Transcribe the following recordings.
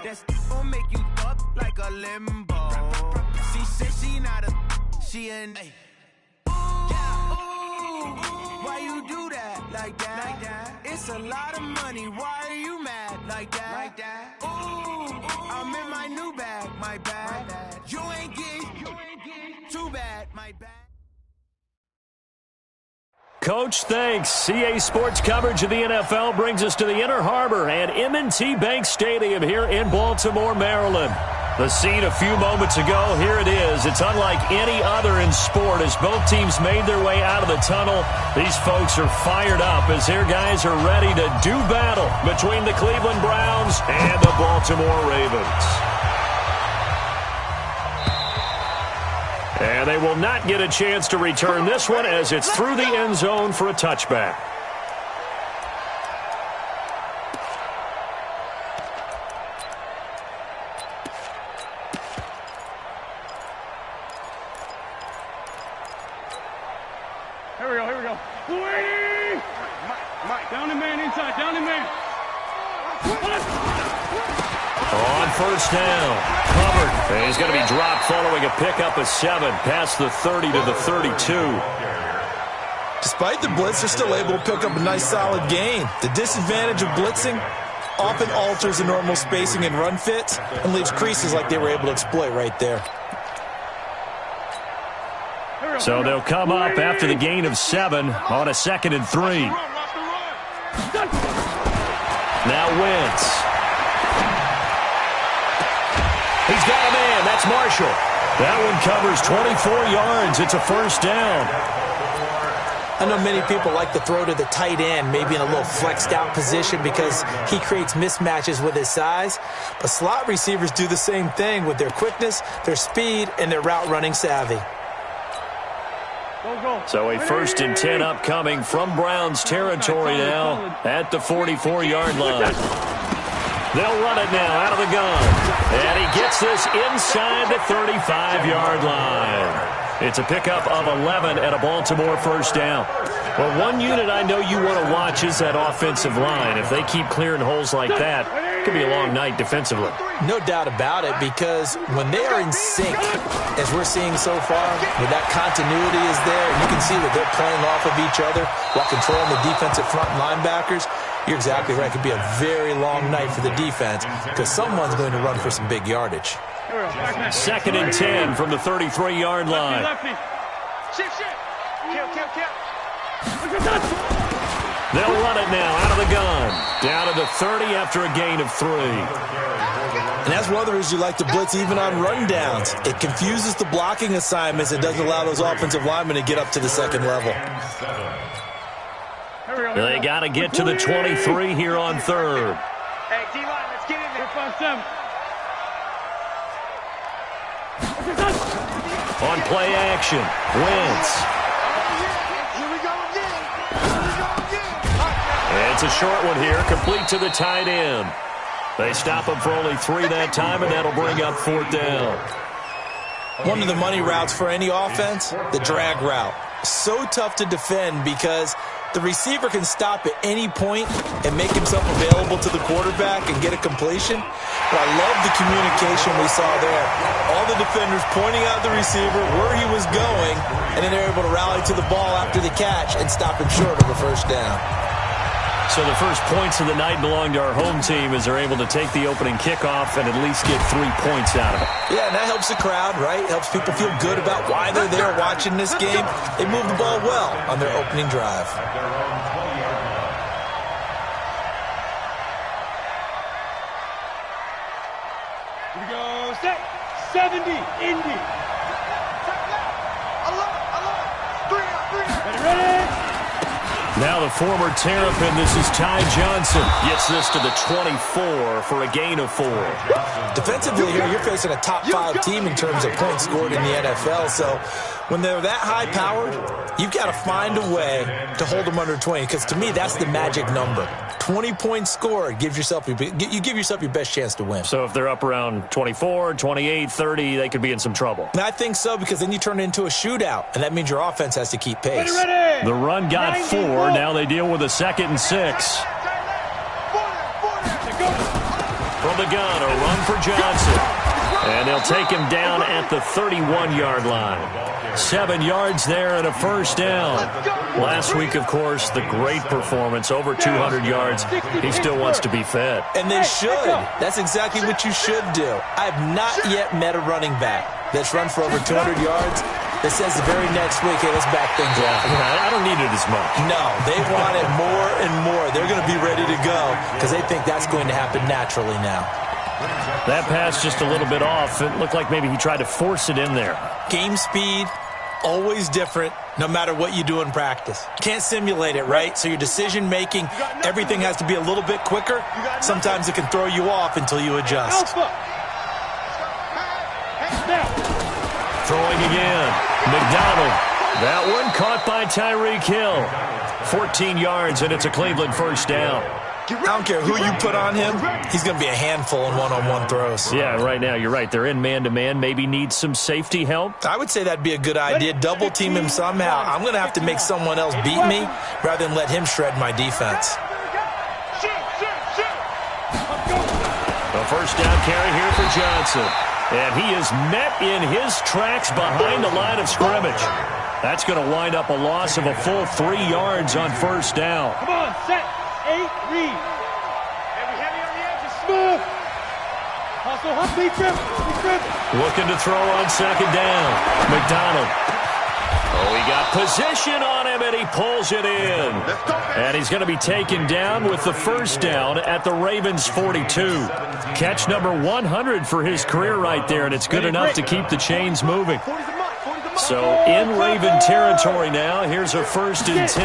That's gon' make you up like a limbo. She said she not a, she an A. Ooh, why you do that like that? It's a lot of money. Why are you mad like that? Ooh, I'm in my new bag, my bad. You ain't getting too bad, my bad. Coach, thanks. CA Sports coverage of the NFL brings us to the Inner Harbor at M&T Bank Stadium here in Baltimore, Maryland. The scene a few moments ago, here it is. It's unlike any other in sport as both teams made their way out of the tunnel. These folks are fired up as their guys are ready to do battle between the Cleveland Browns and the Baltimore Ravens. And they will not get a chance to return this one as it's through the end zone for a touchback. Here we go. Mike, down the man inside, down the man. On first down. Covered. And he's going to be dropped following a pickup of 7 past the 30 to the 32. Despite the blitz, they're still able to pick up a nice solid gain. The disadvantage of blitzing often alters the normal spacing and run fits and leaves creases like they were able to exploit right there. So they'll come up after the gain of 7 on a 2nd and 3. Now Wentz. He's got a man. That's Marshall. That one covers 24 yards. It's a first down. I know many people like to throw to the tight end, maybe in a little flexed out position because he creates mismatches with his size. But slot receivers do the same thing with their quickness, their speed, and their route running savvy. So a 1st and 10 upcoming from Browns territory now at the 44-yard line. They'll run it now out of the gun. And he gets this inside the 35-yard line. It's a pickup of 11 at a Baltimore first down. Well, one unit I know you want to watch is that offensive line. If they keep clearing holes like that, it could be a long night defensively. No doubt about it, because when they are in sync, as we're seeing so far, where that continuity is there, and you can see that they're playing off of each other while controlling the defensive front linebackers, you're exactly right. It could be a very long night for the defense because someone's going to run for some big yardage. 2nd and 10 from the 33-yard line. They'll run it now out of the gun. Down to the 30 after a gain of 3. And that's one of the reasons you like to blitz even on rundowns. It confuses the blocking assignments. It doesn't allow those offensive linemen to get up to the second level. They got to get to the 23 here on 3rd. Hey, D-line, let's get in there. 5-7. On play action, Wentz. Here we go again. It's a short one here, complete to the tight end. They stop him for only 3 that time, and that'll bring up 4th down. One of the money routes for any offense, the drag route. So tough to defend because the receiver can stop at any point and make himself available to the quarterback and get a completion. But I love the communication we saw there. All the defenders pointing out the receiver where he was going, and then they're able to rally to the ball after the catch and stop him short of a first down. So the first points of the night belong to our home team as they're able to take the opening kickoff and at least get 3 points out of it. Yeah, and that helps the crowd, right? Helps people feel good about why they're there watching this game. They move the ball well on their opening drive. Here we go. Set. 70. Indy. Ready. Now the former Terrapin, this is Ty Johnson, gets this to the 24 for a gain of 4. Defensively here, you're facing a top 5 team in terms of points scored in the NFL, so when they're that high-powered, you've got to find a way to hold them under 20, because to me, that's the magic number. 20 points scored, you give yourself your best chance to win. So if they're up around 24, 28, 30, they could be in some trouble. And I think so, because then you turn it into a shootout, and that means your offense has to keep pace. Ready. The run got 4. Now they deal with a 2nd and 6. From the gun, a run for Johnson. And they'll take him down at the 31-yard line. 7 yards there and a first down. Last week, of course, the great performance, over 200 yards. He still wants to be fed. And they should. That's exactly what you should do. I have not yet met a running back that's run for over 200 yards that says the very next week, hey, let's back things up. I don't need it as much. No, they want it more and more. They're going to be ready to go because they think that's going to happen naturally now. That pass just a little bit off. It looked like maybe he tried to force it in there. Game speed, always different, no matter what you do in practice. Can't simulate it, right? So your decision-making, everything has to be a little bit quicker. Sometimes it can throw you off until you adjust. Throwing again. McDonald. That one caught by Tyreek Hill. 14 yards, and it's a Cleveland first down. I don't care who you put on him. He's going to be a handful in one-on-one throws. Yeah, right now, you're right. They're in man-to-man. Maybe need some safety help. I would say that'd be a good idea. Double-team him somehow. I'm going to have to make someone else beat me rather than let him shred my defense. A first down carry here for Johnson. And he is met in his tracks behind the line of scrimmage. That's going to wind up a loss of a full 3 yards on first down. Come on, set, 8, read. Heavy on the edge, smooth. Hustle, beat him. Looking to throw on second down. McDonald. Oh, he got position on him, and he pulls it in. And he's going to be taken down with the first down at the Ravens' 42. Catch number 100 for his career right there, and it's good enough to keep the chains moving. So in Raven territory now, here's a 1st and 10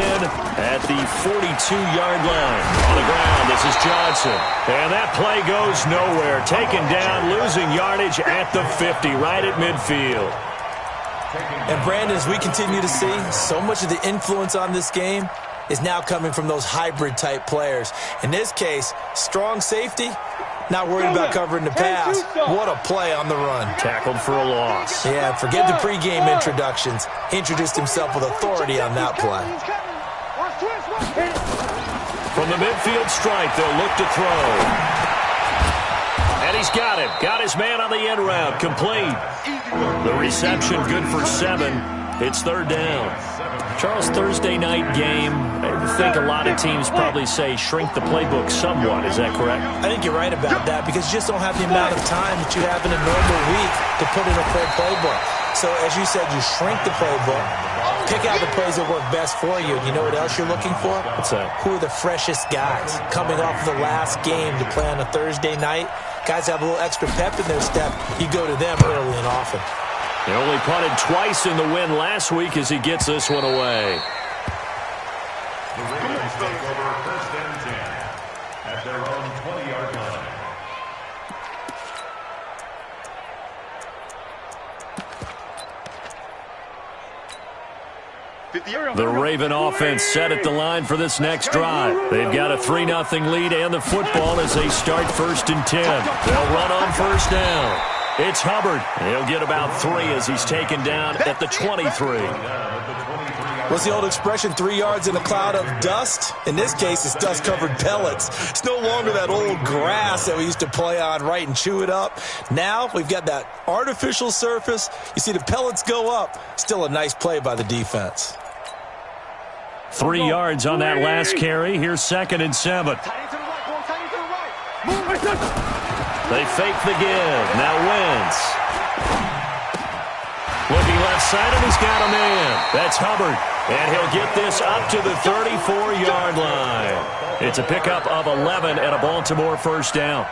at the 42-yard line. On the ground, this is Johnson. And that play goes nowhere. Taken down, losing yardage at the 50, right at midfield. And Brandon, as we continue to see, so much of the influence on this game is now coming from those hybrid-type players. In this case, strong safety, not worried about covering the pass. What a play on the run. Tackled for a loss. Yeah, forget the pregame introductions. He introduced himself with authority on that play. From the midfield stripe, they'll look to throw. And he's got it. Got his man on the end route. Complete. The reception good for 7. It's 3rd down. Charles, Thursday night game, I think a lot of teams probably say shrink the playbook somewhat. Is that correct? I think you're right about that because you just don't have the amount of time that you have in a normal week to put in a full playbook. So, as you said, you shrink the playbook, pick out the plays that work best for you. You know what else you're looking for? What's that? Who are the freshest guys coming off of the last game to play on a Thursday night? Guys have a little extra pep in their step. You go to them early and often. He only punted twice in the win last week as he gets this one away. The Ravens take over 1st and 10 at their own 20-yard line. The Raven offense set at the line for this next drive. They've got a 3-0 lead and the football as they start 1st and 10. They'll run on first down. It's Hubbard. He'll get about 3 as he's taken down at the 23. What's the old expression, 3 yards in a cloud of dust? In this case, it's dust-covered pellets. It's no longer that old grass that we used to play on, right, and chew it up. Now we've got that artificial surface. You see the pellets go up. Still a nice play by the defense. 3 yards on that last carry. Here's 2nd and 7. They fake the give. Now Wentz. Looking left side, and he's got a man. That's Hubbard. And he'll get this up to the 34-yard line. It's a pickup of 11 and a Baltimore first down.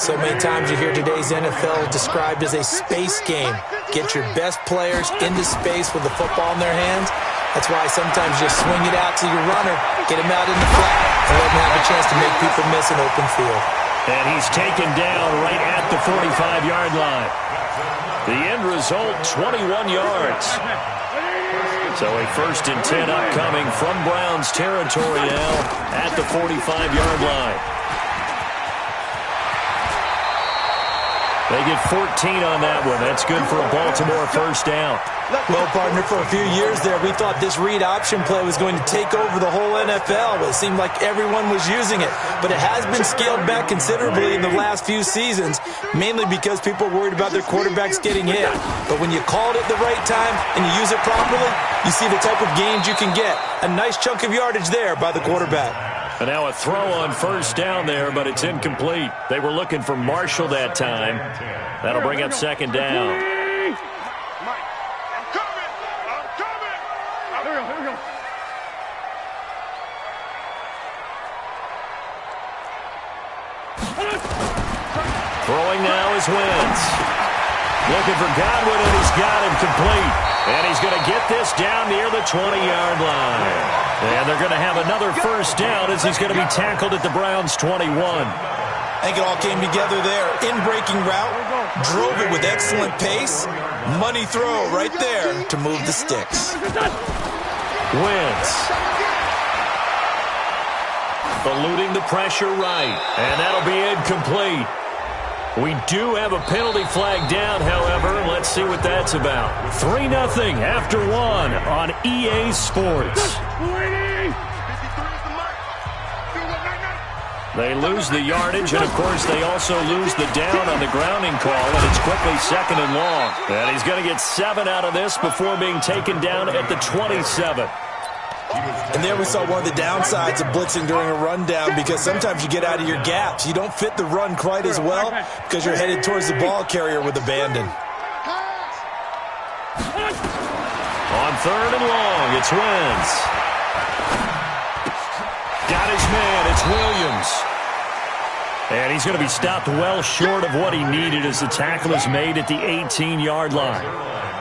So many times you hear today's NFL described as a space game. Get your best players into space with the football in their hands. That's why sometimes you swing it out to your runner, get him out in the flat, and let him have a chance to make people miss an open field. And he's taken down right at the 45-yard line. The end result, 21 yards. So a 1st and 10 upcoming from Browns territory now at the 45-yard line. They get 14 on that one. That's good for a Baltimore first down. Well, partner, for a few years there, we thought this read option play was going to take over the whole NFL. It seemed like everyone was using it. But it has been scaled back considerably in the last few seasons, mainly because people are worried about their quarterbacks getting hit. But when you call it at the right time and you use it properly, you see the type of gains you can get. A nice chunk of yardage there by the quarterback. And now a throw on first down there, but it's incomplete. They were looking for Marshall that time. That'll bring up second down. Throwing now is Wentz. Looking for Godwin, and he's got him complete. And he's going to get this down near the 20-yard line. And they're going to have another first down as he's going to be tackled at the Browns' 21. I think it all came together there. In-breaking route, drove it with excellent pace. Money throw right there to move the sticks. Wentz. Eluding the pressure right. And that'll be incomplete. We do have a penalty flag down, however. Let's see what that's about. 3-0 after one on EA Sports. They lose the yardage, and, of course, they also lose the down on the grounding call, and it's quickly second and long. And he's going to get 7 out of this before being taken down at the 27. And there we saw one of the downsides of blitzing during a rundown, because sometimes you get out of your gaps. You don't fit the run quite as well because you're headed towards the ball carrier with abandon. On third and long, it's Wentz. Got his man, it's Williams. And he's going to be stopped well short of what he needed as the tackle is made at the 18-yard line.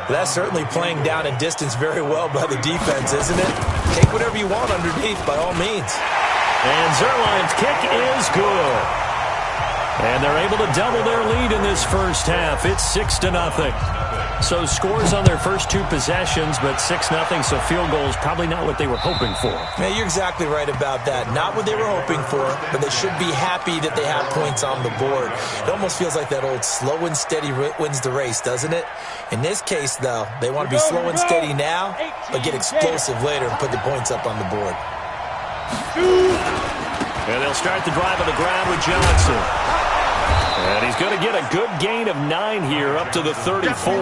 That's certainly playing down and distance very well by the defense, isn't it? Take whatever you want underneath, by all means. And Zerline's kick is good. And they're able to double their lead in this first half. It's 6-0. So scores on their first two possessions, but 6-0, so field goals probably not what they were hoping for. Yeah, you're exactly right about that. Not what they were hoping for, but they should be happy that they have points on the board. It almost feels like that old slow and steady wins the race, doesn't it? In this case, though, they want to be slow and steady now, but get explosive later and put the points up on the board. And they'll start the drive on the ground with Johnson. And he's going to get a good gain of 9 here up to the 34.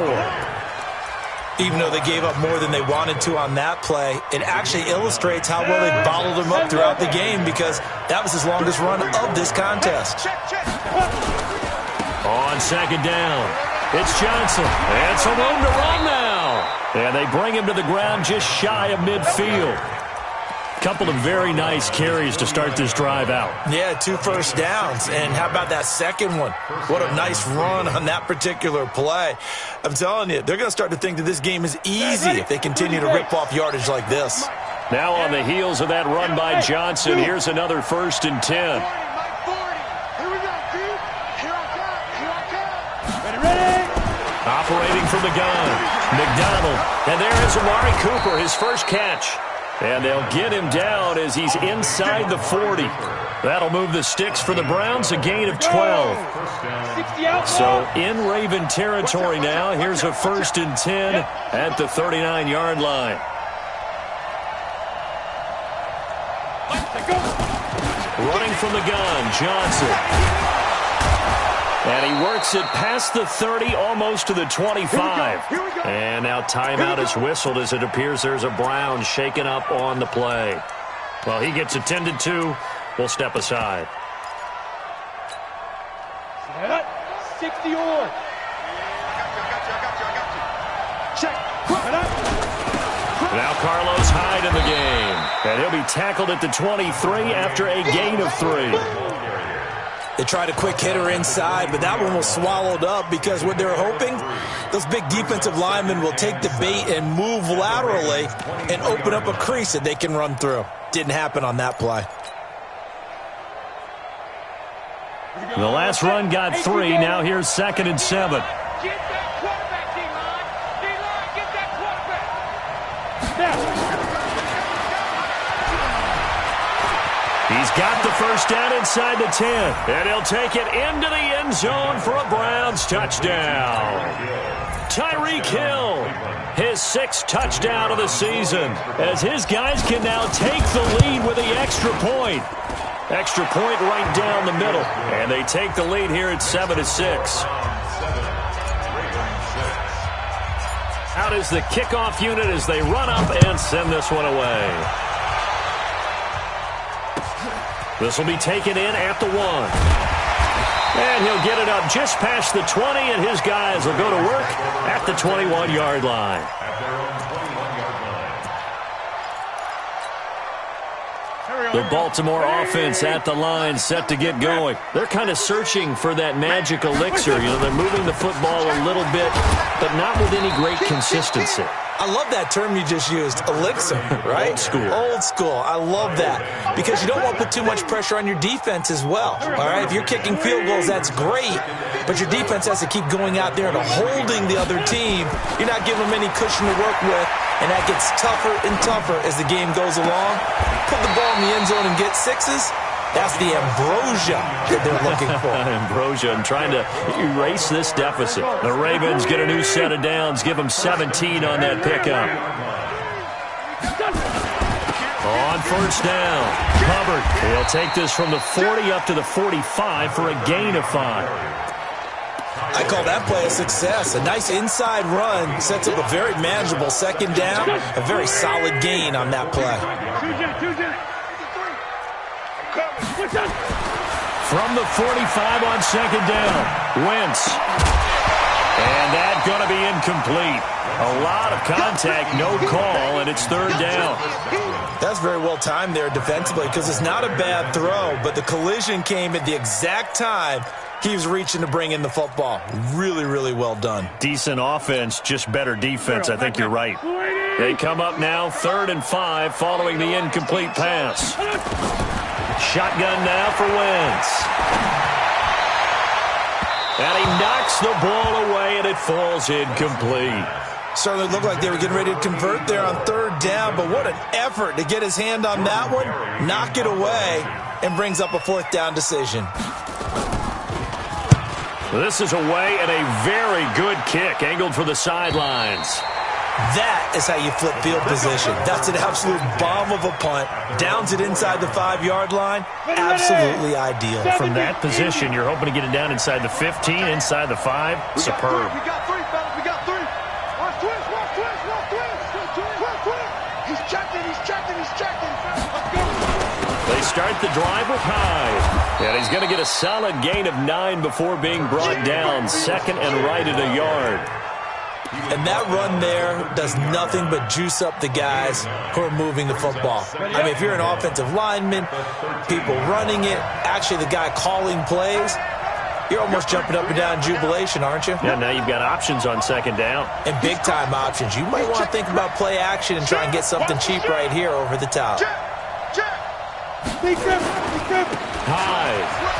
Even though they gave up more than they wanted to on that play, it actually illustrates how well they bottled him up throughout the game, because that was his longest run of this contest. On second down, it's Johnson. And some room to run now. And they bring him to the ground just shy of midfield. Couple of very nice carries to start this drive out. Yeah, 2 first downs. And how about that second one? What a nice run on that particular play. I'm telling you, they're going to start to think that this game is easy if they continue to rip off yardage like this. Now on the heels of that run by Johnson, here's another 1st and 10. Operating from the gun, McDonald. And there is Amari Cooper, his first catch. And they'll get him down as he's inside the 40. That'll move the sticks for the Browns, a gain of 12. So in Raven territory now, here's a 1st and 10 at the 39-yard line. Running from the gun, Johnson. And he works it past the 30, almost to the 25. And now timeout is whistled as it appears there's a Brown shaken up on the play. Well, he gets attended to. We'll step aside. 60 on. Check. Now Carlos Hyde in the game. And he'll be tackled at the 23 after a gain of 3. They tried a quick hitter inside, but that one was swallowed up because what they're hoping, those big defensive linemen will take the bait and move laterally and open up a crease that they can run through. Didn't happen on that play. The last run got 3. Now here's 2nd and 7. Get that quarterback, D-line. D-line, get that quarterback. Now. He's got the first down inside the 10. And he'll take it into the end zone for a Browns touchdown. Tyreek Hill, his 6th touchdown of the season, as his guys can now take the lead with the extra point. Extra point right down the middle. And they take the lead here at 7-6. Out is the kickoff unit as they run up and send this one away. This will be taken in at the 1. And he'll get it up just past the 20, and his guys will go to work at the 21-yard line. The Baltimore offense at the line set to get going. They're kind of searching for that magic elixir. You know, they're moving the football a little bit, but not with any great consistency. I love that term you just used, elixir, right? Old school. Old school. I love that because you don't want to put too much pressure on your defense as well, all right? If you're kicking field goals, that's great, but your defense has to keep going out there and holding the other team. You're not giving them any cushion to work with, and that gets tougher and tougher as the game goes along. Put the ball in the end zone and get 6s. That's the ambrosia that they're looking for. Ambrosia and trying to erase this deficit. The Ravens get a new set of downs, give them 17 on that pickup. On first down, Hubbard. He'll take this from the 40 up to the 45 for a gain of 5. I call that play a success. A nice inside run sets up a very manageable second down. A very solid gain on that play. From the 45 on second down, Wentz. And that's going to be incomplete. A lot of contact, no call, and it's third down. That's very well timed there defensively because it's not a bad throw, but the collision came at the exact time he was reaching to bring in the football. Really, really well done. Decent offense, just better defense. I think you're right. They come up now, 3rd and 5, following the incomplete pass. Shotgun now for Wentz. And he knocks the ball away, and it falls incomplete. Certainly looked like they were getting ready to convert there on 3rd down, but what an effort to get his hand on that one, knock it away, and brings up a 4th down decision. This is away and a very good kick, angled for the sidelines. That is how you flip field position. That's an absolute bomb of a punt. Downs it inside the 5-yard line. Absolutely ideal. From that position, you're hoping to get it down inside the 15, inside the 5. Superb. We got 3, fellas. We got 3. Watch twist. He's checked it. Let's go. They start the drive with Hyde. And he's going to get a solid gain of 9 before being brought down. 2nd and right at a yard. And that run there does nothing but juice up the guys who are moving the football. I mean, if you're an offensive lineman, people running it, actually the guy calling plays, you're almost jumping up and down in jubilation, aren't you? Yeah, now you've got options on 2nd down. And big-time options. You might want to think about play action and try and get something cheap right here over the top. Hyde.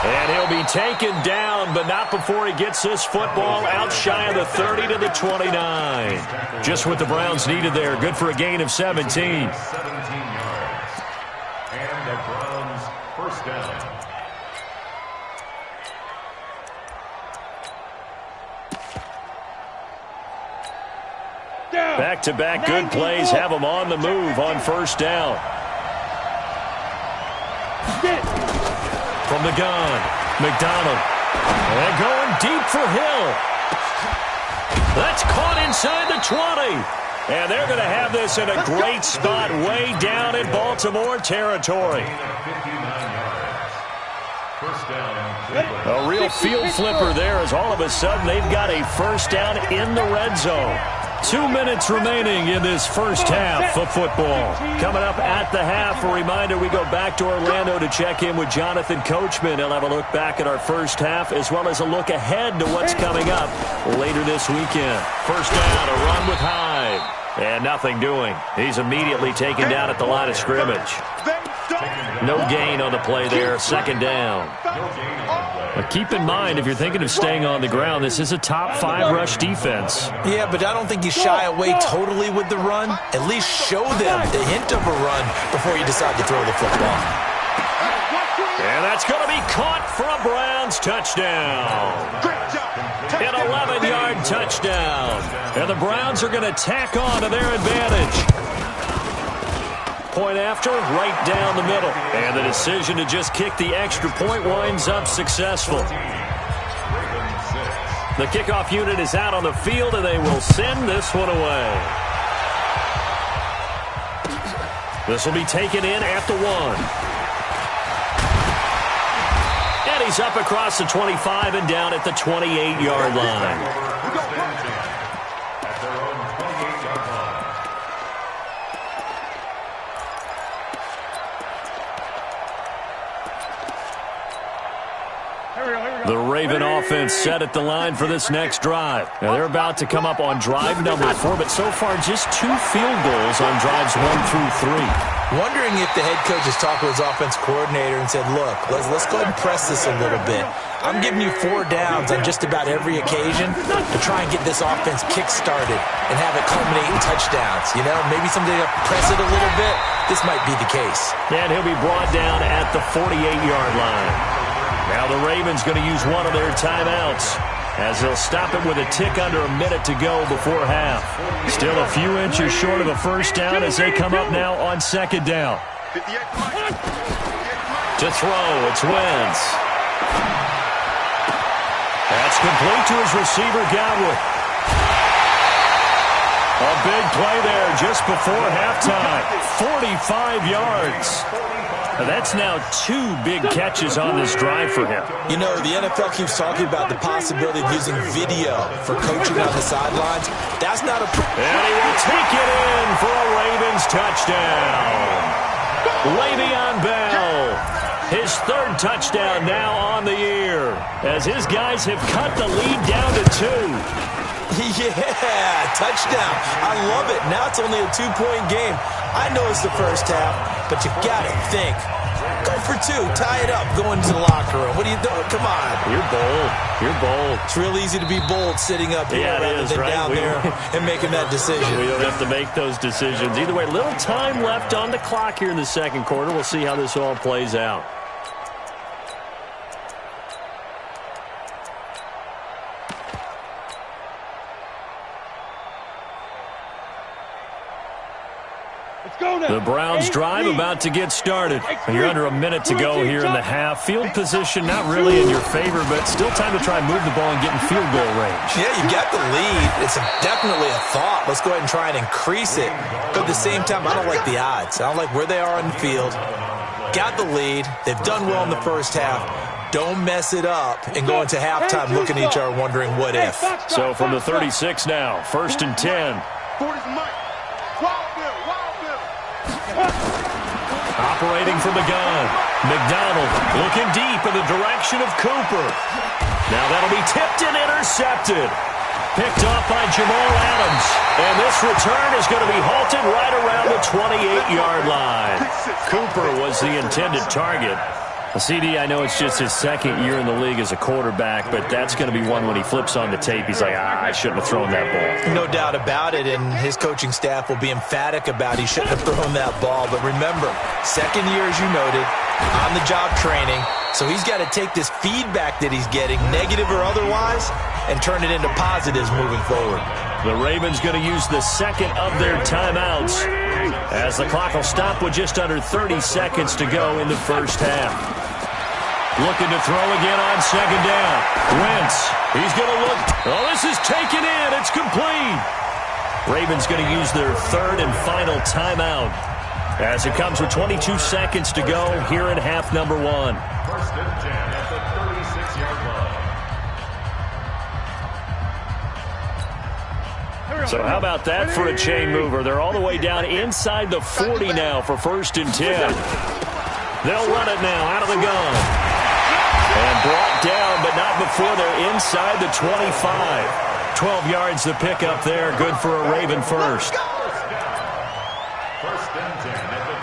And he'll be taken down, but not before he gets this football out shy of the 30 to the 29. Just what the Browns needed there. Good for a gain of 17. 17 yards. And the Browns first down. Back-to-back good plays have them on the move on first down. From the gun, McDonald. And going deep for Hill. That's caught inside the 20. And they're going to have this in a great spot way down in Baltimore territory. A real field flipper there as all of a sudden they've got a first down in the red zone. 2 minutes remaining in this first half of football. Coming up at the half, a reminder, we go back to Orlando to check in with Jonathan Coachman. He'll have a look back at our first half as well as a look ahead to what's coming up later this weekend. First down, a run with Hyde. And nothing doing. He's immediately taken down at the line of scrimmage. No gain on the play there, second down. But keep in mind, if you're thinking of staying on the ground, this is a top 5 rush defense. Yeah, but I don't think you shy away totally with the run. At least show them the hint of a run before you decide to throw the football. And that's going to be caught for a Browns touchdown. An 11-yard touchdown. And the Browns are going to tack on to their advantage. Point after, right down the middle. And the decision to just kick the extra point winds up successful. The kickoff unit is out on the field, and they will send this one away. This will be taken in at the 1. And he's up across the 25 and down at the 28-yard line. The Raven offense set at the line for this next drive. Now they're about to come up on drive number 4, but so far just 2 field goals on drives 1 through 3. Wondering if the head coach has talked with his offense coordinator and said, look, let's go ahead and press this a little bit. I'm giving you 4 downs on just about every occasion to try and get this offense kick-started and have it culminate in touchdowns. You know, maybe someday to press it a little bit. This might be the case. And he'll be brought down at the 48-yard line. Now the Ravens going to use one of their timeouts as they'll stop it with a tick under a minute to go before half. Still a few inches short of a first down as they come up now on second down. To throw, it's Wentz. That's complete to his receiver, Godwin. A big play there just before halftime. 45 yards. That's now 2 big catches on this drive for him. You know, the NFL keeps talking about the possibility of using video for coaching on the sidelines. That's not a... And he will take it in for a Ravens touchdown. Le'Veon Bell, his 3rd touchdown now on the year, as his guys have cut the lead down to 2. Yeah, touchdown. I love it. Now it's only a 2-point game. I know it's the first half, but you got to think. Go for 2. Tie it up. Go into the locker room. What are you doing? Come on. You're bold. You're bold. It's real easy to be bold sitting up here rather than down there and making that decision. We don't have to make those decisions. Either way, little time left on the clock here in the second quarter. We'll see how this all plays out. The Browns drive about to get started. You're under a minute to go here in the half. Field position not really in your favor, but still time to try and move the ball and get in field goal range. Yeah, you got the lead. It's definitely a thought. Let's go ahead and try and increase it. But at the same time, I don't like the odds. I don't like where they are on the field. Got the lead. They've done well in the first half. Don't mess it up and go into halftime looking at each other wondering what if. So from the 36 now, 1st and 10. Operating from the gun. McDonald looking deep in the direction of Cooper. Now that'll be tipped and intercepted. Picked off by Jamal Adams. And this return is going to be halted right around the 28-yard line. Cooper was the intended target. CD, I know it's just his 2nd year in the league as a quarterback, but that's going to be one when he flips on the tape. He's like, I shouldn't have thrown that ball. No doubt about it, and his coaching staff will be emphatic about he shouldn't have thrown that ball. But remember, 2nd year, as you noted, on-the-job training, so he's got to take this feedback that he's getting, negative or otherwise, and turn it into positives moving forward. The Ravens going to use the 2nd of their timeouts as the clock will stop with just under 30 seconds to go in the first half. Looking to throw again on 2nd down. Wentz, he's going to look. Oh, this is taken in. It's complete. Ravens going to use their 3rd and final timeout as it comes with 22 seconds to go here in half number 1. 1st and 10 at the 36-yard line. So how about that for a chain mover? They're all the way down inside the 40 now for 1st and 10. They'll run it now out of the gun. And brought down, but not before they're inside the 25. 12 yards to pick up there. Good for a Raven first. 1st and 10 at the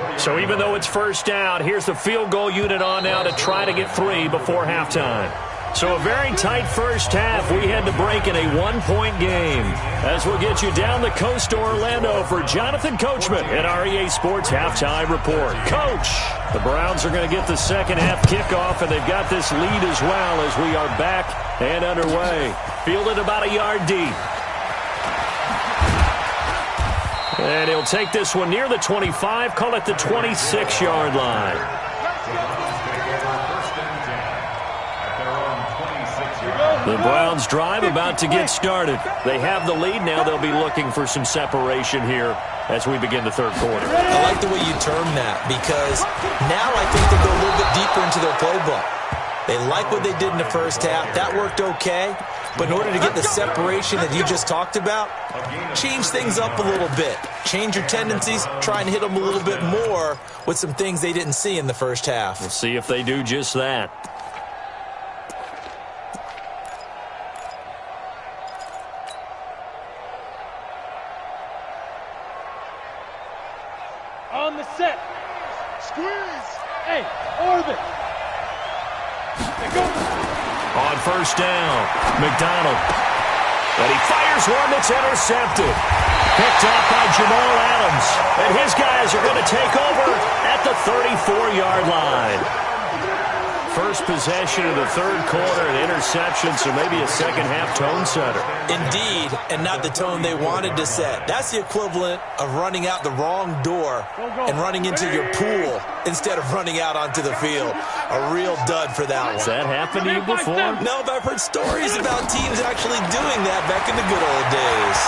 24. So even though it's first down, here's the field goal unit on now to try to get 3 before halftime. So a very tight first half. We had to break in a 1-point game. As we'll get you down the coast to Orlando for Jonathan Coachman at our EA Sports Halftime Report. Coach, the Browns are going to get the second half kickoff, and they've got this lead as well as we are back and underway. Fielded about a yard deep. And he'll take this one near the 25, call it the 26-yard line. The Browns drive about to get started. They have the lead now. They'll be looking for some separation here as we begin the third quarter. I like the way you term that because now I think they'll go a little bit deeper into their playbook. They like what they did in the first half. That worked okay. But in order to get the separation that you just talked about, change things up a little bit. Change your tendencies. Try and hit them a little bit more with some things they didn't see in the first half. We'll see if they do just that. On the set. Squeeze. Hey, orbit. They go. On first down, McDonald. And he fires one that's intercepted. Picked off by Jamal Adams. And his guys are going to take over at the 34-yard line. First possession of the third quarter, an interception, so maybe a second-half tone setter. Indeed, and not the tone they wanted to set. That's the equivalent of running out the wrong door and running into your pool instead of running out onto the field. A real dud for that one. Has that happened to you before? No, but I've heard stories about teams actually doing that back in the good old days.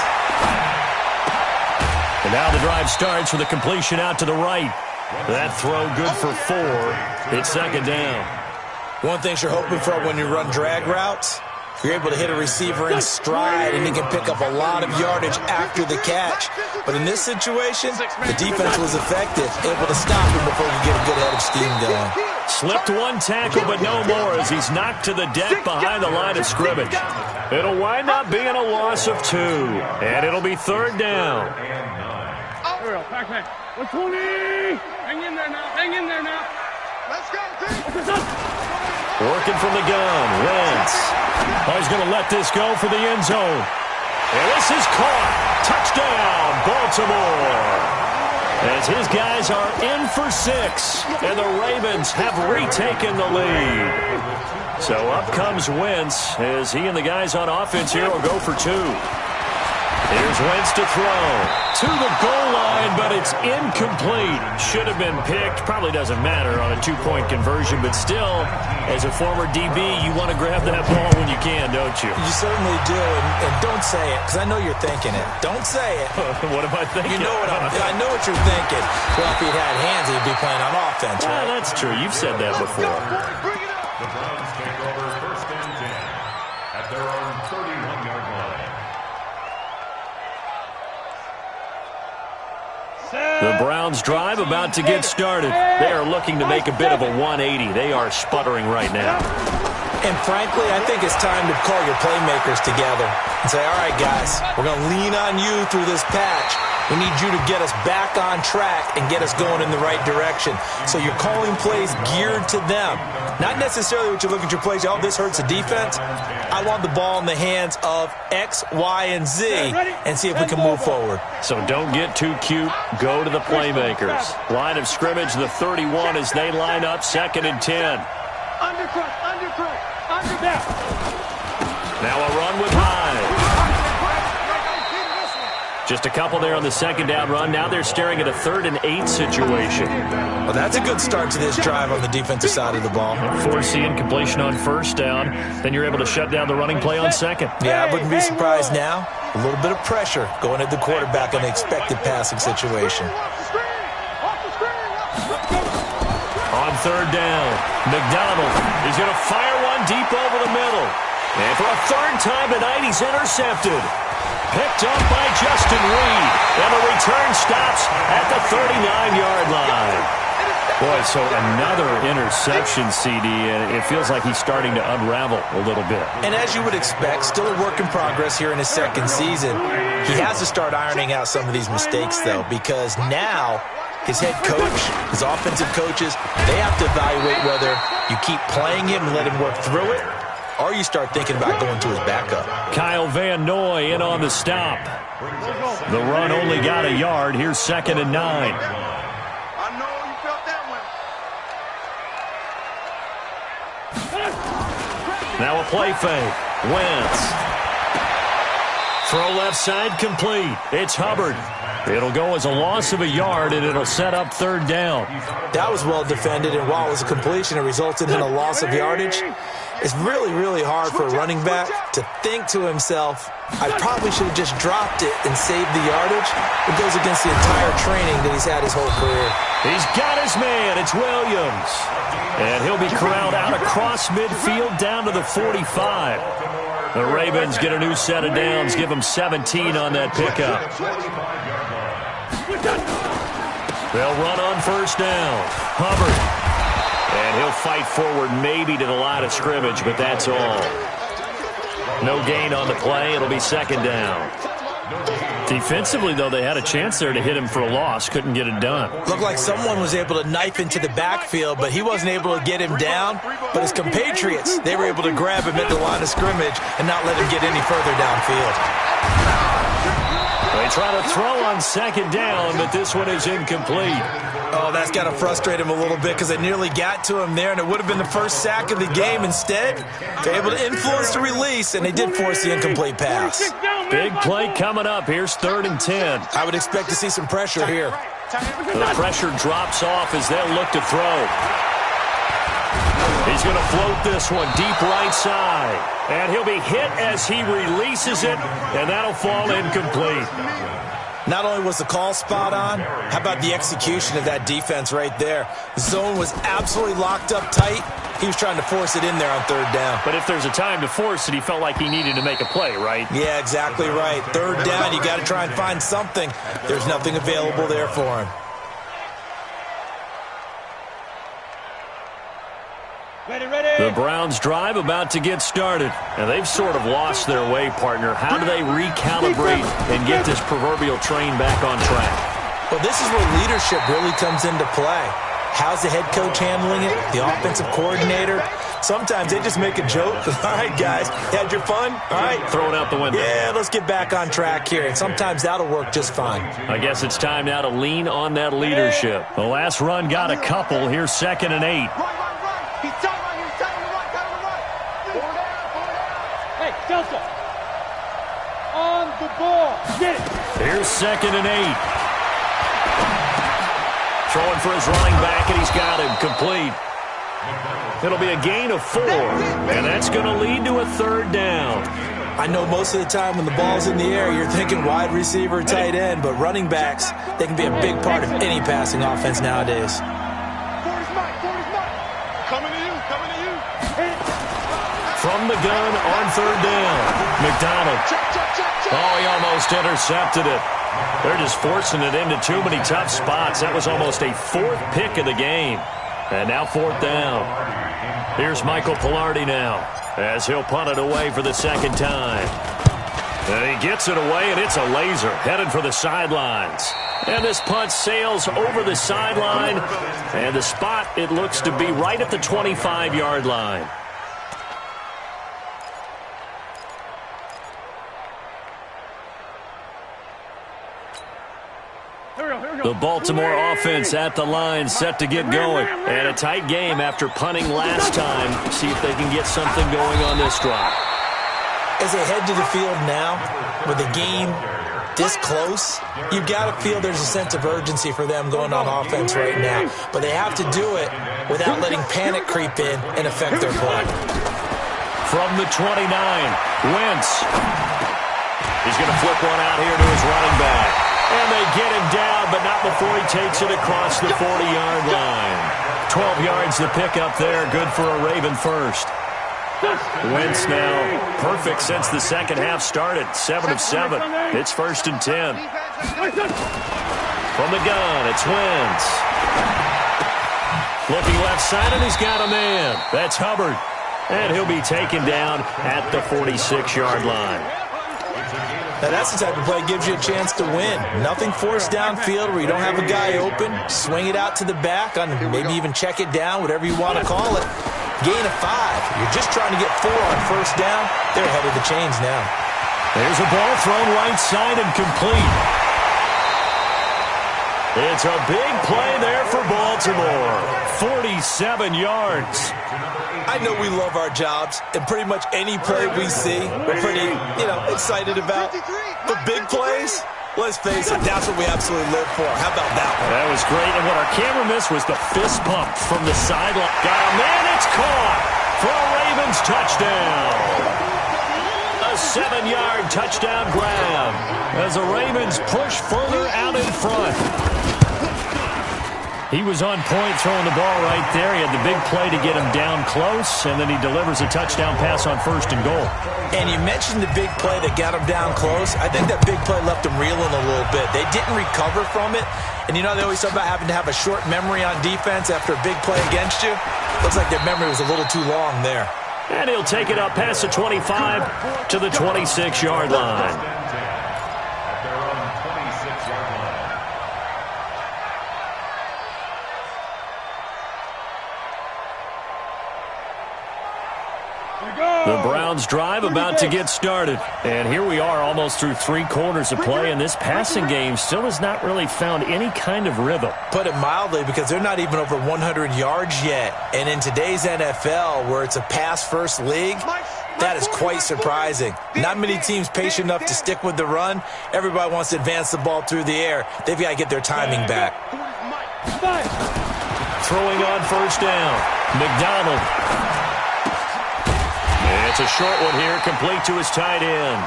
And now the drive starts with a completion out to the right. That throw good for 4. It's second down. One thing you're hoping for when you run drag routes, you're able to hit a receiver in stride and he can pick up a lot of yardage after the catch. But in this situation, the defense was effective, able to stop him before he get a good head of steam going. Slipped one tackle, but no more as he's knocked to the deck behind the line of scrimmage. It'll wind up being a loss of 2, and it'll be third down. Here we go. Back. 120. Hang in there now. Hang in there now. Let's go, team. Working from the gun, Wentz. He's going to let this go for the end zone. And this is caught. Touchdown, Baltimore. As his guys are in for 6, and the Ravens have retaken the lead. So up comes Wentz as he and the guys on offense here will go for 2. Here's Wentz to throw. To the goal line, but it's incomplete. Should have been picked. Probably doesn't matter on a 2-point conversion, but still, as a former DB, you want to grab that ball when you can, don't you? You certainly do, and don't say it, because I know you're thinking it. Don't say it. What am I thinking? You know what I know what you're thinking. Well, if he'd had hands, he'd be playing on offense, right? That's true. You've said that before. The Browns take over first and 10 at their own 31-yard line. The Browns drive about to get started. They are looking to make a bit of a 180. They are sputtering right now. And frankly, I think it's time to call your playmakers together and say, all right, guys, we're going to lean on you through this patch. We need you to get us back on track and get us going in the right direction. So you're calling plays geared to them. Not necessarily what you look at your plays, oh, this hurts the defense. I want the ball in the hands of X, Y, and Z and see if we can move forward. So don't get too cute. Go to the playmakers. Line of scrimmage, the 31 as they line up, 2nd and 10. Undercut, under that. Now a run with Hyde. Just a couple there on the second down run. Now they're staring at a 3rd and 8 situation. Well, that's a good start to this drive on the defensive side of the ball. Force the incompletion on first down. Then you're able to shut down the running play on 2nd. Yeah, I wouldn't be surprised now. A little bit of pressure going at the quarterback in an expected passing situation. On 3rd down, McDonald is going to fire one deep over the middle. And for a 3rd time tonight, he's intercepted. Picked up by Justin Reed. And the return stops at the 39-yard line. Boy, so another interception, CD, and it feels like he's starting to unravel a little bit. And as you would expect, still a work in progress here in his 2nd season. He has to start ironing out some of these mistakes, though, because now his head coach, his offensive coaches, they have to evaluate whether you keep playing him and let him work through it, or you start thinking about going to his backup. Kyle Van Noy in on the stop. The run only got a yard. Here's 2nd and 9. I know you felt that one. Now a play fake. Wentz. Throw left side complete. It's Hubbard. It'll go as a loss of a yard, and it'll set up 3rd down. That was well defended, and while it was a completion, it resulted in a loss of yardage. It's really, really hard for a running back to think to himself, I probably should have just dropped it and saved the yardage. It goes against the entire training that he's had his whole career. He's got his man. It's Williams. And he'll be corralled out across midfield down to the 45. The Ravens get a new set of downs, give them 17 on that pickup. They'll run on 1st down. Hubbard. And he'll fight forward maybe to the line of scrimmage, but that's all. No gain on the play. It'll be 2nd down. Defensively, though, they had a chance there to hit him for a loss. Couldn't get it done. Looked like someone was able to knife into the backfield, but he wasn't able to get him down. But his compatriots, they were able to grab him at the line of scrimmage and not let him get any further downfield. They try to throw on 2nd down, but this one is incomplete. Oh, that's got to frustrate him a little bit because they nearly got to him there, and it would have been the first sack of the game. Instead, they're able to influence the release, and they did force the incomplete pass. Big play coming up. Here's 3rd and 10. I would expect to see some pressure here. The pressure drops off as they'll look to throw. He's going to float this one deep right side. And he'll be hit as he releases it, and that'll fall incomplete. Not only was the call spot on, how about the execution of that defense right there? The zone was absolutely locked up tight. He was trying to force it in there on 3rd down. But if there's a time to force it, he felt like he needed to make a play, right? Yeah, exactly right. 3rd down, you got to try and find something. There's nothing available there for him. The Browns drive about to get started, and they've sort of lost their way, partner. How do they recalibrate and get this proverbial train back on track? Well, this is where leadership really comes into play. How's the head coach handling it? The offensive coordinator? Sometimes they just make a joke. All right, guys, you had your fun? All right. Throw it out the window. Yeah, let's get back on track here, and sometimes that'll work just fine. I guess it's time now to lean on that leadership. The last run got a couple. Here's 2nd and 8. He's tight right here. He's tight on the right. Tight on the right. Forward down. Hey, Delta. On the ball. Get it. Here's 2nd and 8. Throwing for his running back, and he's got him complete. It'll be a gain of 4, and that's going to lead to a 3rd down. I know most of the time when the ball's in the air, you're thinking wide receiver, tight end, but running backs, they can be a big part of any passing offense nowadays. From the gun on 3rd down. McDonald. Oh, he almost intercepted it. They're just forcing it into too many tough spots. That was almost a 4th pick of the game. And now 4th down. Here's Michael Pilardi now as he'll punt it away for the 2nd time. And he gets it away, and it's a laser headed for the sidelines. And this punt sails over the sideline. And the spot, it looks to be right at the 25-yard line. The Baltimore offense at the line, set to get going. And a tight game after punting last time. See if they can get something going on this drive. As they head to the field now, with the game this close, you've got to feel there's a sense of urgency for them going on offense right now. But they have to do it without letting panic creep in and affect their play. From the 29, Wentz. He's going to flip one out here to his running back. And they get him down, but not before he takes it across the 40-yard line. 12 yards to pick up there. Good for a Raven first. Wentz now perfect since the second half started. 7 of 7. It's 1st and 10. From the gun, it's Wentz. Looking left side, and he's got a man. That's Hubbard. And he'll be taken down at the 46-yard line. Now, that's the type of play that gives you a chance to win. Nothing forced downfield where you don't have a guy open. Swing it out to the back, on maybe even check it down, whatever you want to call it. Gain of 5. You're just trying to get 4 on first down. They're ahead of the chains now. There's a ball thrown right side and complete. It's a big play there for Baltimore. 47 yards. I know we love our jobs, and pretty much any play we see, we're pretty, excited about. The big plays, let's face it, that's what we absolutely live for. How about that one? That was great, and what our camera missed was the fist pump from the sideline. Got a man, it's caught for a Ravens touchdown. A 7-yard touchdown grab as the Ravens push further out in front. He was on point throwing the ball right there. He had the big play to get him down close, and then he delivers a touchdown pass on first and goal. And you mentioned the big play that got him down close. I think that big play left him reeling a little bit. They didn't recover from it. And they always talk about having to have a short memory on defense after a big play against you. Looks like their memory was a little too long there. And he'll take it up past the 25 to the 26-yard line. The Browns drive about to get started. And here we are almost through 3 quarters of play, and this passing game still has not really found any kind of rhythm. Put it mildly, because they're not even over 100 yards yet. And in today's NFL, where it's a pass-first league, that is quite surprising. Not many teams patient enough to stick with the run. Everybody wants to advance the ball through the air. They've got to get their timing back. Throwing on first down, McDonald. It's a short one here, complete to his tight end.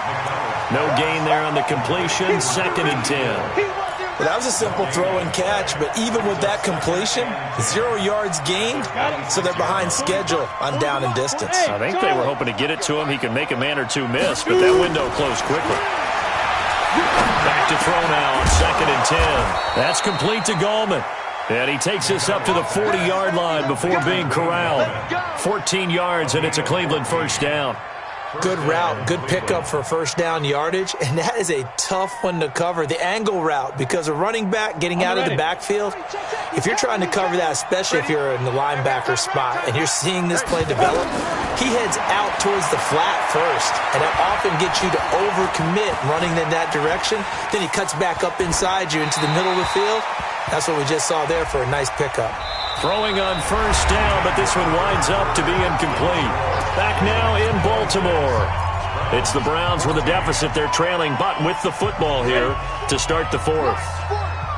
No gain there on the completion, 2nd and 10. Well, that was a simple throw and catch, but even with that completion, 0 yards gained, so they're behind schedule on down and distance. I think they were hoping to get it to him. He could make a man or two miss, but that window closed quickly. Back to throw now on 2nd and 10. That's complete to Gallman. And he takes this up to the 40-yard line before being corralled. 14 yards, and it's a Cleveland first down. Good route, good pickup for first down yardage, and that is a tough one to cover. The angle route, because a running back getting out of the backfield, if you're trying to cover that, especially if you're in the linebacker spot and you're seeing this play develop, he heads out towards the flat first, and that often gets you to overcommit running in that direction. Then he cuts back up inside you into the middle of the field. That's what we just saw there for a nice pickup. Throwing on first down, but this one winds up to be incomplete. Back now in Baltimore. It's the Browns with a deficit. They're trailing, but with the football here to start the 4th.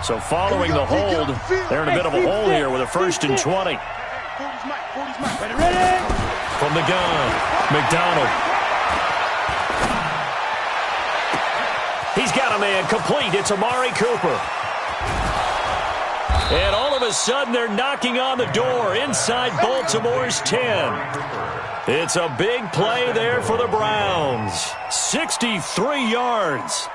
So following the hold, they're in a bit of a hole here with a 1st and 20. From the gun, McDonald. He's got a man complete. It's Amari Cooper. And all of a sudden, they're knocking on the door inside Baltimore's 10. It's a big play there for the Browns. 63 yards.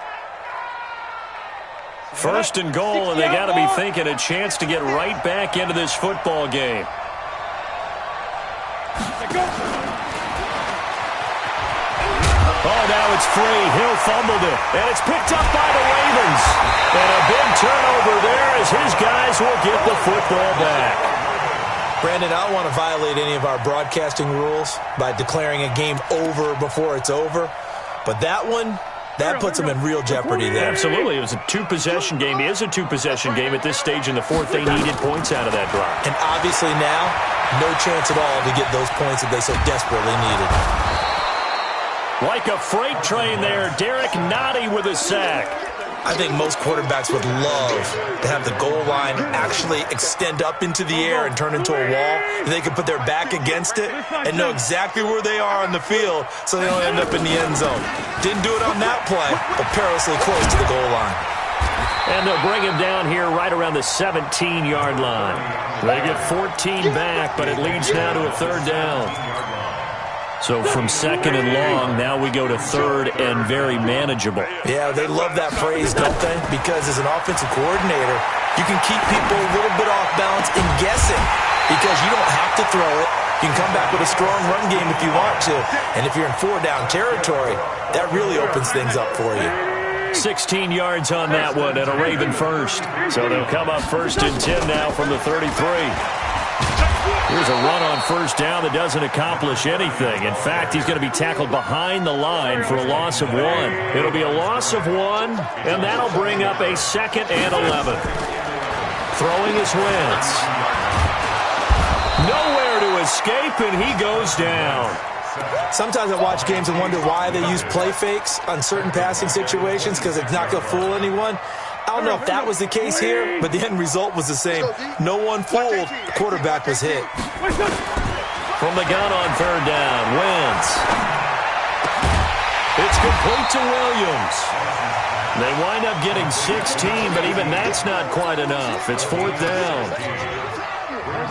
1st and goal, and they got to be thinking a chance to get right back into this football game. Oh, now it's free. Hill fumbled it, and it's picked up by the Ravens. And a big turnover there as his guys will get the football back. Brandon, I don't want to violate any of our broadcasting rules by declaring a game over before it's over, but that one, that puts them in real jeopardy there. Absolutely. It was a 2-possession game. It is a 2-possession game at this stage in the 4th. They needed points out of that drive. And obviously now, no chance at all to get those points that they so desperately needed. Like a freight train there, Derek Nottie with a sack. I think most quarterbacks would love to have the goal line actually extend up into the air and turn into a wall. They can put their back against it and know exactly where they are on the field so they don't end up in the end zone. Didn't do it on that play, but perilously close to the goal line. And they'll bring him down here right around the 17-yard line. They get 14 back, but it leads now to a 3rd down. So from 2nd and long, now we go to 3rd and very manageable. Yeah, they love that phrase, don't they? Because as an offensive coordinator, you can keep people a little bit off balance and guessing because you don't have to throw it. You can come back with a strong run game if you want to. And if you're in 4-down territory, that really opens things up for you. 16 yards on that one and a Raven first. So they'll come up 1st and 10 now from the 33. Here's a run on 1st down that doesn't accomplish anything. In fact, he's going to be tackled behind the line for a loss of 1. It'll be a loss of 1, and that'll bring up a 2nd and 11. Throwing is Wentz. Nowhere to escape, and he goes down. Sometimes I watch games and wonder why they use play fakes on certain passing situations because it's not going to fool anyone. I don't know if that was the case here, but the end result was the same. No one fooled. The quarterback was hit. From the gun on 3rd down, Wentz. It's complete to Williams. They wind up getting 16, but even that's not quite enough. It's 4th down.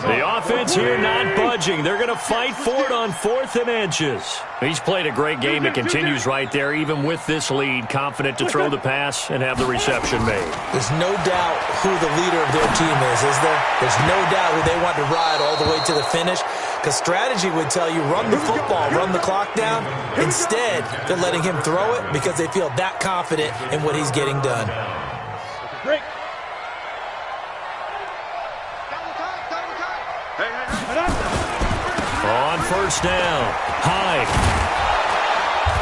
The offense here not budging. They're going to fight for it on 4th and inches. He's played a great game. It continues right there, even with this lead, confident to throw the pass and have the reception made. There's no doubt who the leader of their team is there? There's no doubt who they want to ride all the way to the finish, because strategy would tell you run the football, run the clock down. Instead, they're letting him throw it because they feel that confident in what he's getting done. Break. On 1st down, Hyde.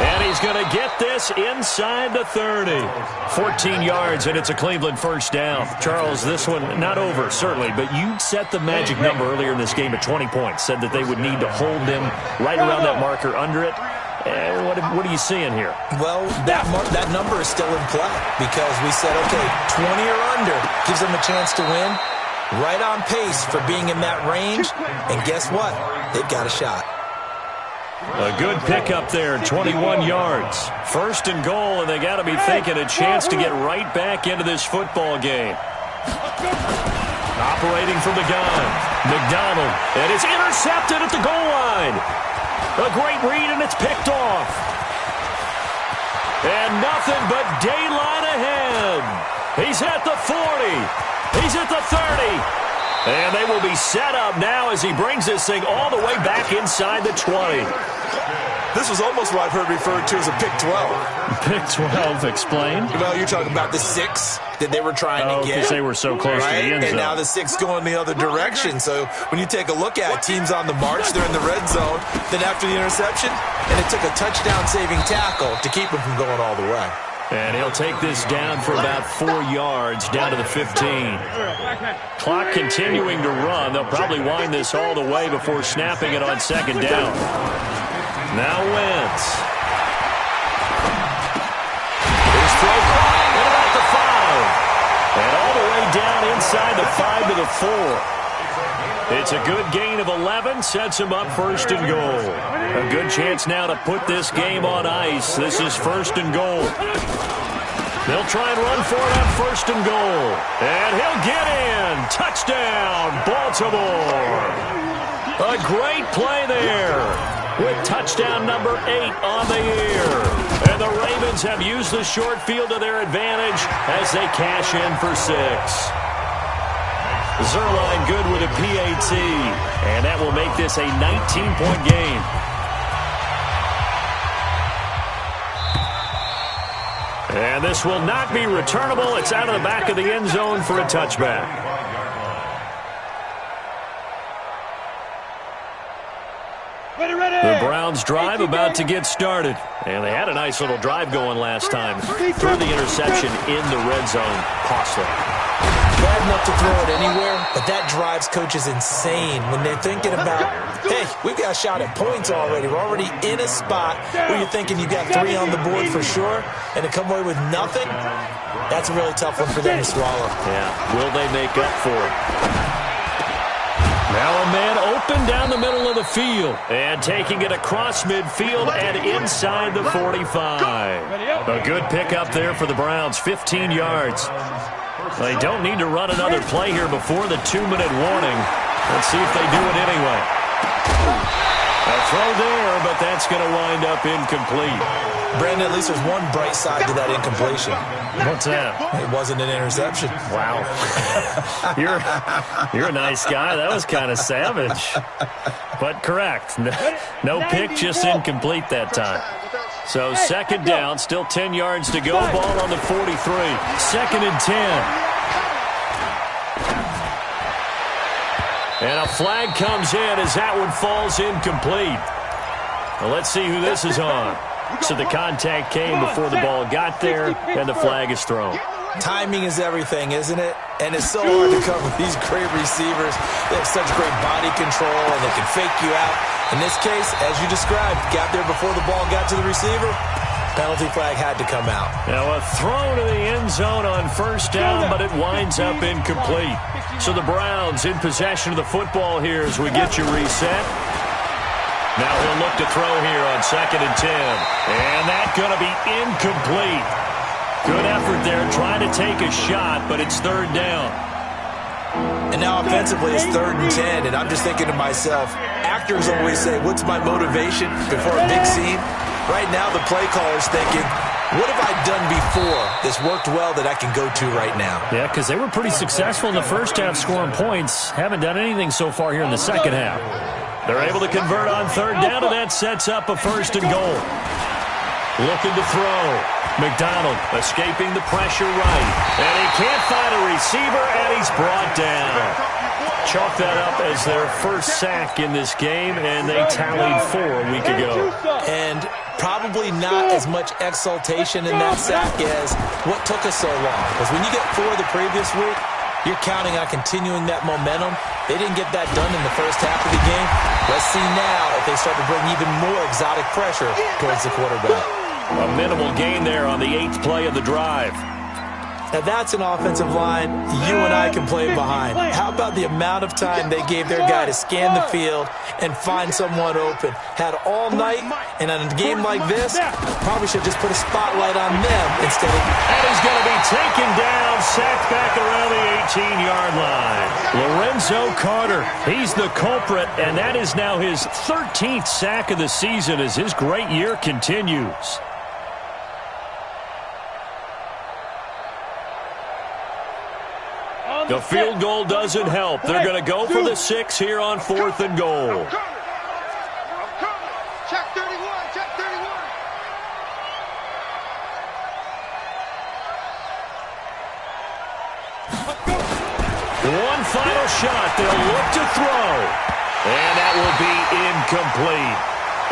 And he's going to get this inside the 30. 14 yards, and it's a Cleveland 1st down. Charles, this one not over, certainly, but you set the magic number earlier in this game at 20 points. Said that they would need to hold them right around that marker under it. What are you seeing here? Well, that number is still in play because we said, okay, 20 or under gives them a chance to win. Right on pace for being in that range. And guess what? They've got a shot. A good pickup there, 21 yards. 1st and goal, and they got to be thinking a chance to get right back into this football game. Operating from the gun, McDonald, and it's intercepted at the goal line. A great read, and it's picked off. And nothing but daylight ahead. He's at the 40. He's at the 30. And they will be set up now as he brings this thing all the way back inside the 20. This was almost what I've heard referred to as a pick 12. Pick 12, explain. Well, you're talking about the 6 that they were trying to get. Because they were so close to the end zone. And now the 6 going the other direction. So when you take a look at it, teams on the march, they're in the red zone. Then after the interception, and it took a touchdown-saving tackle to keep them from going all the way. And he'll take this down for about 4 yards, down to the 15. Clock continuing to run. They'll probably wind this all the way before snapping it on 2nd down. Now Wentz. Here's throw caught, and about the 5. And all the way down inside the 5 to the 4. It's a good gain of 11, sets him up 1st and goal. A good chance now to put this game on ice. This is 1st and goal. They'll try and run for it on 1st and goal. And he'll get in. Touchdown, Baltimore. A great play there with touchdown number 8 on the year. And the Ravens have used the short field to their advantage as they cash in for 6. Zerline good with a PAT, and that will make this a 19-point game. And this will not be returnable. It's out of the back of the end zone for a touchback. The Browns drive about to get started. And they had a nice little drive going last time. Threw the interception in the red zone. Costly. Bad enough to throw it anywhere, but that drives coaches insane when they're thinking about, hey, we've got a shot at points already. We're already in a spot where you're thinking you got 3 on the board for sure, and to come away with nothing, that's a really tough one for them to swallow. Yeah, will they make up for it? Now a man open down the middle of the field, and taking it across midfield and inside the 45. A good pickup there for the Browns, 15 yards. They don't need to run another play here before the 2-minute warning. Let's see if they do it anyway. A throw there, but that's going to wind up incomplete. Brandon, at least there's one bright side to that incompletion. What's that? It wasn't an interception. Wow. You're a nice guy. That was kind of savage. But correct. No pick, just incomplete that time. So second down, still 10 yards to go. Ball on the 43. Second and 10. And a flag comes in as that one falls incomplete. Well, let's see who this is on. So the contact came before the ball got there, and the flag is thrown. Timing is everything, isn't it? And it's so hard to cover these great receivers. They have such great body control, and they can fake you out. In this case, as you described, got there before the ball got to the receiver. Penalty flag had to come out. Now a throw to the end zone on first down, but it winds up incomplete. So the Browns in possession of the football here as we get you reset. Now he'll look to throw here on second and 10. And that's going to be incomplete. Good effort there, trying to take a shot, but it's third down. And now offensively it's third and 10, and I'm just thinking to myself, actors always say, what's my motivation before a big scene? Right now the play caller's thinking, what have I done before that's worked well that I can go to right now? Yeah, because they were pretty successful in the first half scoring points. Haven't done anything so far here in the second half. They're able to convert on third down, and that sets up a first and goal. Looking to throw. McDonald escaping the pressure right. And he can't find a receiver, and he's brought down. Chalk that up as their first sack in this game, and they tallied 4 a week ago. And probably not as much exultation in that sack as what took us so long. Because when you get 4 the previous week, you're counting on continuing that momentum. They didn't get that done in the first half of the game. Let's see now if they start to bring even more exotic pressure towards the quarterback. A minimal gain there on the 8th play of the drive. Now that's an offensive line you and I can play behind. How about the amount of time they gave their guy to scan the field and find someone open? Had all night, and in a game like this, probably should just put a spotlight on them instead of... And he's going to be taken down, sacked back around the 18-yard line. Lorenzo Carter, he's the culprit, and that is now his 13th sack of the season as his great year continues. The field goal doesn't help. They're going to go for the 6 here on 4th and goal. Check 31, check 31. One final shot. They'll look to throw. And that will be incomplete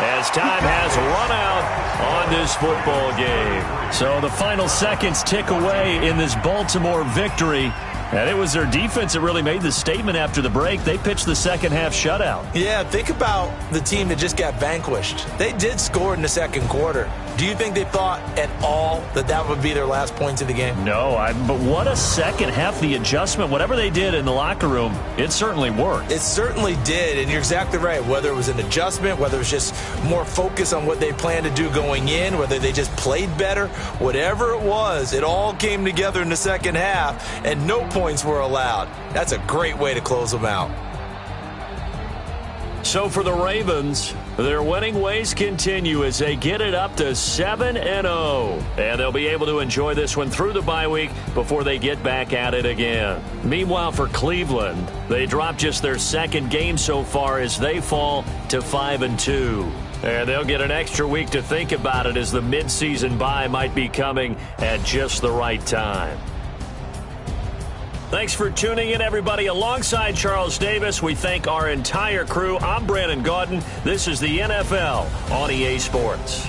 as time has run out on this football game. So the final seconds tick away in this Baltimore victory. And it was their defense that really made the statement after the break. They pitched the second half shutout. Yeah, think about the team that just got vanquished. They did score in the second quarter. Do you think they thought at all that that would be their last points of the game? No, but what a second half. The adjustment, whatever they did in the locker room, it certainly worked. It certainly did, and you're exactly right. Whether it was an adjustment, whether it was just more focus on what they planned to do going in, whether they just played better, whatever it was, it all came together in the second half, and no points were allowed. That's a great way to close them out. So for the Ravens, their winning ways continue as they get it up to 7-0. And they'll be able to enjoy this one through the bye week before they get back at it again. Meanwhile, for Cleveland, they dropped just their second game so far as they fall to 5-2. And they'll get an extra week to think about it as the midseason bye might be coming at just the right time. Thanks for tuning in, everybody. Alongside Charles Davis, we thank our entire crew. I'm Brandon Gaudin. This is the NFL on EA Sports.